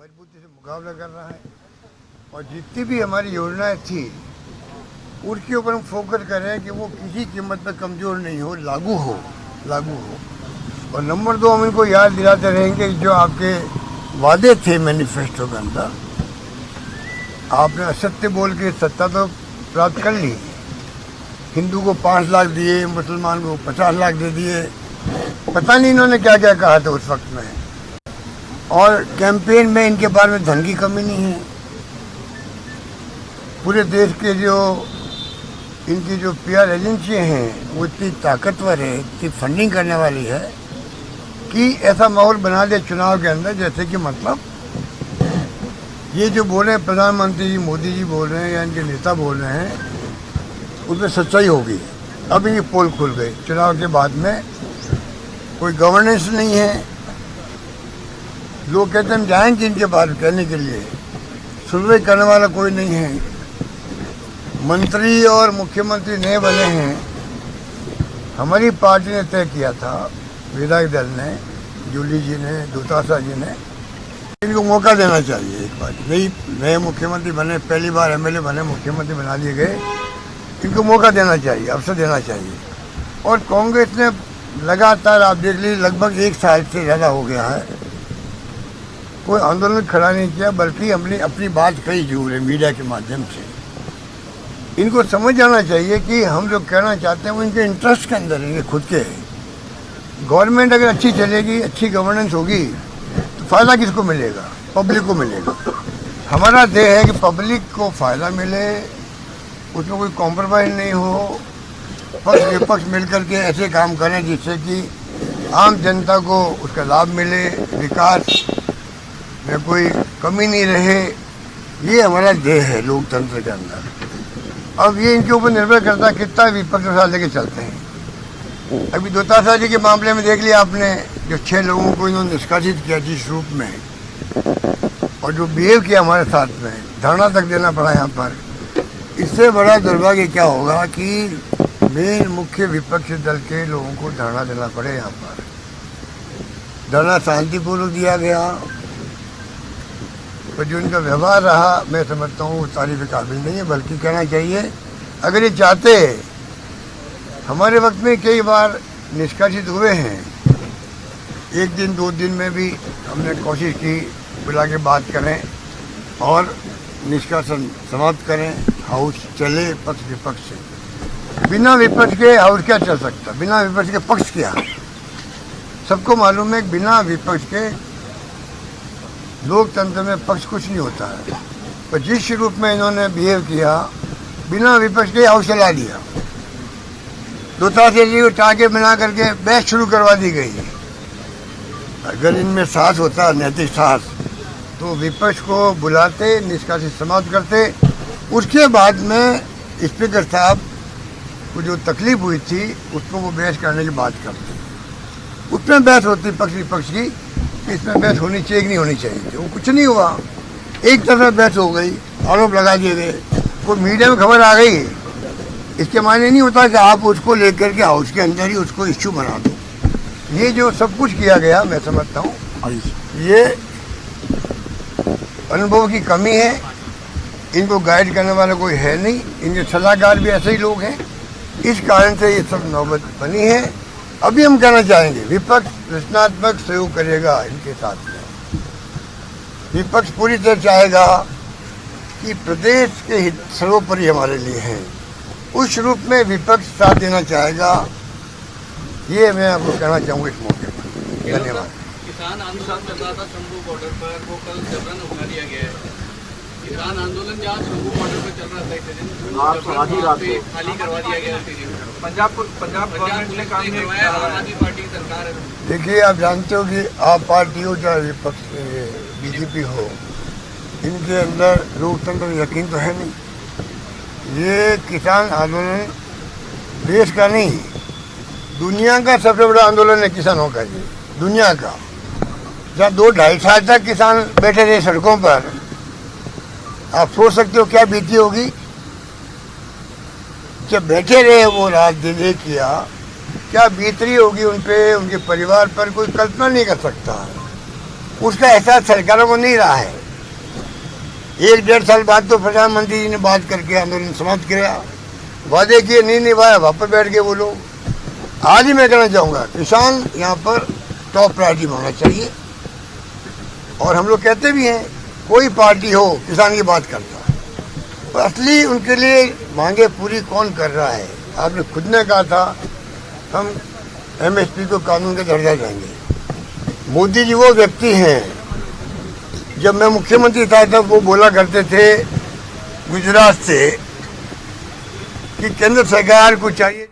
मजबूती से मुकाबला कर रहा है और जितनी भी हमारी योजनाएं थी उसके ऊपर हम फोकस कर रहे हैं कि वो किसी कीमत पर कमज़ोर नहीं हो, लागू हो। और नंबर 2, हम इनको याद दिलाते रहेंगे कि जो आपके वादे थे मैनिफेस्टो के अंदर, आपने असत्य बोल के सत्ता तो प्राप्त कर ली। हिंदू को 5 लाख दिए, मुसलमान को 50 लाख दे दिए, पता नहीं इन्होंने क्या क्या कहा था उस वक्त में। और कैंपेन में इनके बारे में धन की कमी नहीं है। पूरे देश के जो इनकी जो PR एजेंसियाँ हैं वो इतनी ताकतवर है, इतनी फंडिंग करने वाली है कि ऐसा माहौल बना दे चुनाव के अंदर जैसे कि मतलब ये जो बोल रहे हैं प्रधानमंत्री जी मोदी जी बोल रहे हैं या इनके नेता बोल रहे हैं उसमें सच्चाई होगी। अब इनकी पोल खुल गई। चुनाव के बाद में कोई गवर्नेंस नहीं है। लोग कहते हैं हम जाएंगे इनके बारे कहने के लिए, सुनवाई करने वाला कोई नहीं है। मंत्री और मुख्यमंत्री नए बने हैं। हमारी पार्टी ने तय किया था, विधायक दल ने, जूली जी ने, दुतासा जी ने, इनको मौका देना चाहिए। एक बार नए मुख्यमंत्री बने, पहली बार MLA बने, मुख्यमंत्री बना दिए गए, इनको मौका देना चाहिए, अवसर देना चाहिए। और कांग्रेस ने लगातार, आप देख लीजिए, लगभग 1 साल से ज़्यादा हो गया है, कोई आंदोलन खड़ा नहीं किया, बल्कि हमने अपनी बात कही जरूर है मीडिया के माध्यम से। इनको समझ जाना चाहिए कि हम जो कहना चाहते हैं वो इनके इंटरेस्ट के अंदर है, खुद के। गवर्नमेंट अगर अच्छी चलेगी, अच्छी गवर्नेंस होगी तो फ़ायदा किसको मिलेगा? पब्लिक को मिलेगा। हमारा ध्येय है कि पब्लिक को फ़ायदा मिले, उसमें कोई कॉम्प्रोमाइज़ नहीं हो, पक्ष विपक्ष मिलकर के ऐसे काम करें जिससे कि आम जनता को उसका लाभ मिले, विकास में कोई कमी नहीं रहे। ये हमारा ध्येय है लोकतंत्र के अंदर। अब ये इनके ऊपर निर्भर करता है कितना विपक्ष के साथ लेके चलते हैं। अभी दुतासा जी के मामले में देख लिया आपने, जो 6 लोगों को इन्होंने निष्कासित किया जिस रूप में, और जो बिहेव किया हमारे साथ में, धरना तक देना पड़ा यहाँ पर। इससे बड़ा दुर्भाग्य क्या होगा कि मेन मुख्य विपक्षी दल के लोगों को धरना देना पड़े यहाँ पर। धरना शांतिपूर्वक दिया गया, तो जो इनका व्यवहार रहा मैं समझता हूँ वो तारीफ काबिल नहीं है, बल्कि कहना चाहिए अगर ये चाहते, हमारे वक्त में कई बार निष्कासित हुए हैं, 1 दिन 2 दिन में भी हमने कोशिश की बुला के बात करें और निष्कासन समाप्त करें, हाउस चले पक्ष विपक्ष से। बिना विपक्ष के हाउस क्या चल सकता, बिना विपक्ष के पक्ष क्या? सबको मालूम है कि बिना विपक्ष के लोकतंत्र में पक्ष कुछ नहीं होता है। पर जिस रूप में इन्होंने बिहेव किया, बिना विपक्ष के हाउस चला दिया। दुतासा जी को टाके बना करके बहस शुरू करवा दी गई। अगर इनमें साहस होता, नैतिक साहस, तो विपक्ष को बुलाते, निष्कासित समाप्त करते। उसके बाद में स्पीकर साहब को जो तकलीफ हुई थी उसको वो बहस करने की बात करते। उसमें बहस होती पक्ष विपक्ष की, इसमें बहस होनी चाहिए कि नहीं होनी चाहिए। वो कुछ नहीं हुआ, एक तरफ बहस हो गई, आरोप लगा दिए गए, कोई मीडिया में खबर आ गई। इसके मायने नहीं होता कि आप उसको लेकर के हाउस के अंदर ही उसको इश्यू बना दो। ये जो सब कुछ किया गया, मैं समझता हूँ ये अनुभव की कमी है। इनको गाइड करने वाला कोई है नहीं, इनके सलाहकार भी ऐसे ही लोग हैं। इस कारण से ये सब नौबत बनी है। अभी हम कहना चाहेंगे विपक्ष रचनात्मक सहयोग करेगा इनके साथ में। विपक्ष पूरी तरह चाहेगा कि प्रदेश के हित सर्वोपरि हमारे लिए है, उस रूप में विपक्ष साथ देना चाहेगा। ये मैं आपको कहना चाहूँगा इस मौके पर। धन्यवाद। किसान आंदोलन चल रहा था शंभू बॉर्डर पर, वो कल जबरन उठा लिया गया है। किसान आंदोलन जहाँ शंभू बॉर्डर पर चल रहा था, खाली करवा दिया गया है। पंजाब गवर्नमेंट ने काम नहीं करवाया, आम आदमी पार्टी की सरकार है। देखिए, आप जानते हो कि आप पार्टी हो चाहे विपक्ष BJP हो, इनके अंदर लोकतंत्र में यकीन तो है नहीं। ये किसान आंदोलन देश का नहीं, दुनिया का सबसे बड़ा आंदोलन है किसानों का। ये दुनिया का, जहाँ 2-2.5 साल तक किसान बैठे रहे सड़कों पर, आप सोच सकते हो क्या बीती होगी। जब बैठे रहे वो रात दिन एक किया, क्या बीत रही होगी उन पे, उनके परिवार पर, कोई कल्पना नहीं कर सकता। उसका एहसास सरकारों को नहीं रहा है। 1-1.5 साल बाद तो प्रधानमंत्री जी ने बात करके आंदोलन समाप्त किया, वादे किए, नहीं निभाया, वापस बैठ गए वो लोग। आज ही मैं कहना चाहूँगा किसान यहाँ पर टॉप प्रायोरिटी में होना चाहिए। और हम लोग कहते भी हैं कोई पार्टी हो किसान की बात करता है, और असली उनके लिए मांगे पूरी कौन कर रहा है। आपने खुद ने कहा था हम MSP को कानून का दर्जा देंगे। मोदी जी वो व्यक्ति हैं, जब मैं मुख्यमंत्री था तब वो बोला करते थे गुजरात से कि केंद्र सरकार को चाहिए